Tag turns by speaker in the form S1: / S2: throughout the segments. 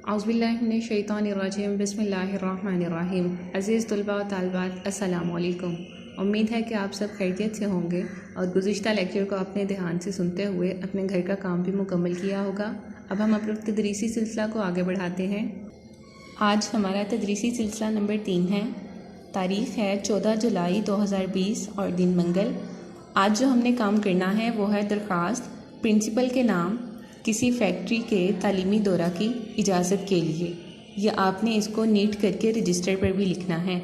S1: औज़ुबिल्लाहिमिनश्शैतानिर्रजीम बिस्मिल्लाहिर्रहमानिर्रहीम। अज़ीज़ तलबा व तालिबात अस्सलामु अलैकुम। उम्मीद है कि आप सब खैरियत से होंगे और गुज़िश्ता लेक्चर को अपने ध्यान से सुनते हुए अपने घर का काम भी मुकम्मल किया होगा। अब हम अपने तदरीसी सिलसिला को आगे बढ़ाते हैं। आज हमारा तदरीसी सिलसिला नंबर 3 है। तारीख़ है 14 जुलाई 2020 और दिन मंगल। आज जो हमने काम करना है वो है दरख्वास्त प्रिंसिपल के नाम किसी फैक्ट्री के तालीमी दौरा की इजाज़त के लिए। या आपने इसको नीट करके रजिस्टर पर भी लिखना है।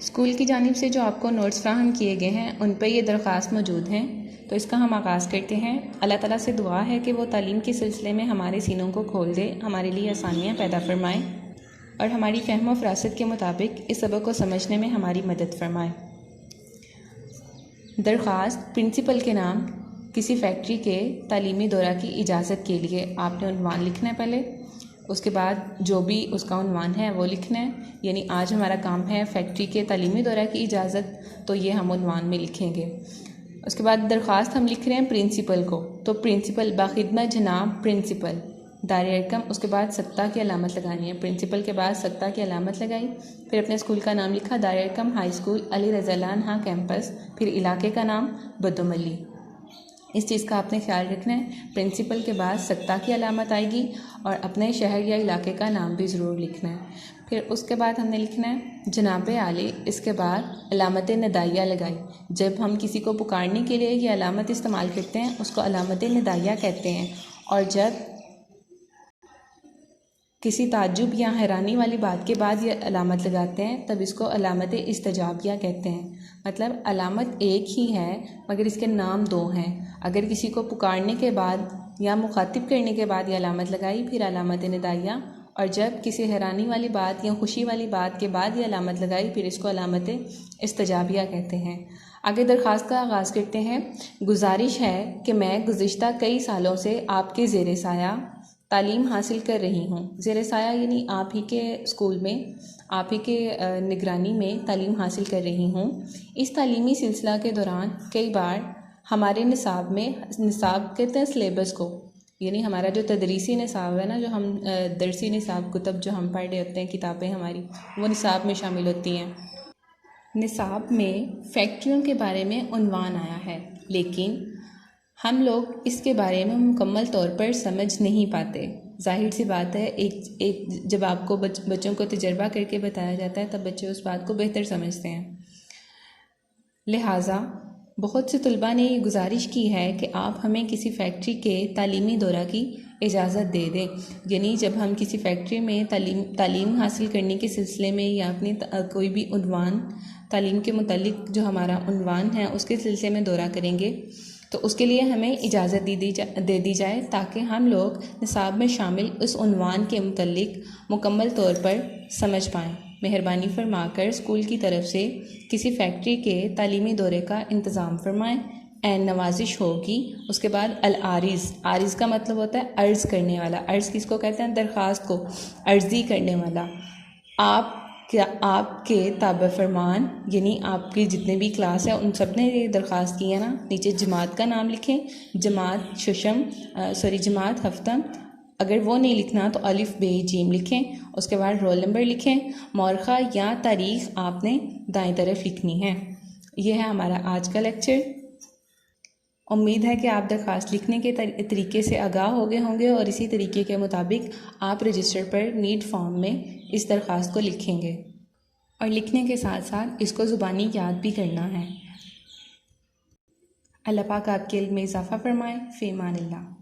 S1: स्कूल की जानिब से जो आपको नोट्स फ्राहम किए गए हैं उन पर ये दरख्वास्त मौजूद हैं। तो इसका हम आगाज़ करते हैं। अल्लाह ताला से दुआ है कि वो तालीम के सिलसिले में हमारे सीनों को खोल दे, हमारे लिए आसानियाँ पैदा फरमाए और हमारी फ़हम व फ़रासत के मुताबिक इस सबक को समझने में हमारी मदद फरमाए। दरख्वास्त प्रिंसिपल के नाम किसी फैक्ट्री के तालीमी दौरा की इजाज़त के लिए आपने उन्वान लिखना है पहले। उसके बाद जो भी उसका उन्वान है वो लिखना है। यानी आज हमारा काम है फैक्ट्री के तालीमी दौरा की इजाज़त, तो ये हम उन्वान में लिखेंगे। उसके बाद दरख्वास्त हम लिख रहे हैं प्रिंसिपल को, तो प्रिंसिपल बाखिदमत जनाब प्रिंसिपल दायरे-ए-रकम, उसके बाद सत्ता की अलामत लगानी है। प्रिंसिपल के बाद सत्ता की अलामत लगाई, फिर अपने स्कूल का नाम लिखा दायरे-ए-रकम high school Ali Raza लानहा campus, फिर इलाके का नाम बदोमली। इस चीज़ का आपने ख्याल रखना है। प्रिंसिपल के बाद सत्ता की अलामत आएगी और अपने शहर या इलाके का नाम भी ज़रूर लिखना है। फिर उसके बाद हमने लिखना है जनाब आली। इसके बाद अलामत निदाइया लगाई। जब हम किसी को पुकारने के लिए ये अलामत इस्तेमाल करते हैं उसको अलामत निदाइया कहते हैं। और जब किसी ताज्जुब या हैरानी वाली बात के बाद ये अलामत लगाते हैं तब इसको अलामत इस्तजाबिया कहते हैं। मतलब अलामत एक ही है मगर इसके नाम दो हैं। अगर किसी को पुकारने के बाद या मुखातिब करने के बाद ये अलामत लगाई फिर अलामत निदाइया, और जब किसी हैरानी वाली बात या खुशी वाली बात के बाद ये अलामत लगाई फिर इसको अलामत इस्तजाबिया कहते हैं। आगे दरख्वास्त का आगाज़ करते हैं। गुजारिश है कि मैं गुज़िश्ता कई सालों से आपके ज़ेरे साया तालीम हासिल कर रही हूँ। ज़ेरे साया यानी आप ही के स्कूल में, आप ही के निगरानी में तालीम हासिल कर रही हूँ। इस तालीमी सिलसिला के दौरान कई बार हमारे निसाब में, निसाब कहते हैं सिलेबस को, यानी हमारा जो तदरीसी निसाब है ना, जो हम दरसी निसाब कुतब जो हम पढ़ रहे होते हैं, किताबें हमारी वो निसाब में शामिल होती हैं। निसाब में फैक्ट्रियों के बारे में उन्वान आया है, लेकिन हम लोग इसके बारे में मुकम्मल तौर पर समझ नहीं पाते। जाहिर सी बात है, एक जब आपको बच्चों को तजर्बा करके बताया जाता है तब बच्चे उस बात को बेहतर समझते हैं। लिहाजा बहुत से तलबा ने ये गुजारिश की है कि आप हमें किसी फैक्ट्री के तालीमी दौरा की इजाज़त दे दें। यानी जब हम किसी फैक्ट्री में तालीम हासिल करने के सिलसिले में या अपनी कोई भी उन्वान तालीम के मुतालिक जो हमारा उन्वान है उसके सिलसिले में दौरा करेंगे तो उसके लिए हमें इजाज़त दे दी जाए ताकि हम लोग निसाब में शामिल उस उन्वान के मुतालिक मुकम्मल तौर पर समझ पाएँ। मेहरबानी फरमाकर स्कूल की तरफ से किसी फैक्ट्री के तालीमी दौरे का इंतज़ाम फरमाएँ। एन नवाजिश होगी। उसके बाद अल आरिज़, आरिज़ का मतलब होता है अर्ज़ करने वाला। अर्ज़ किसको कहते हैं? दरख्वास्त को अर्ज़ी करने वाला। आपके ताबा फरमान यानी आपकी जितने भी क्लास है उन सब ने ये दरख्वास्त की है ना। नीचे जमात का नाम लिखें, जमात हफ्तम। अगर वो नहीं लिखना तो अलिफ बे जीम लिखें। उसके बाद रोल नंबर लिखें। मौरख़ा या तारीख़ आपने दाएं तरफ लिखनी है। यह है हमारा आज का लेक्चर। उम्मीद है कि आप दरख्वास्त लिखने के तरीके से आगाह हो गए होंगे और इसी तरीके के मुताबिक आप रजिस्टर पर नीट फॉर्म में इस दरख्वास्त को लिखेंगे और लिखने के साथ साथ इसको ज़ुबानी याद भी करना है। अल्लाह पाक आपके इल्म में इजाफ़ा फरमाए। फ़ी अमान अल्लाह।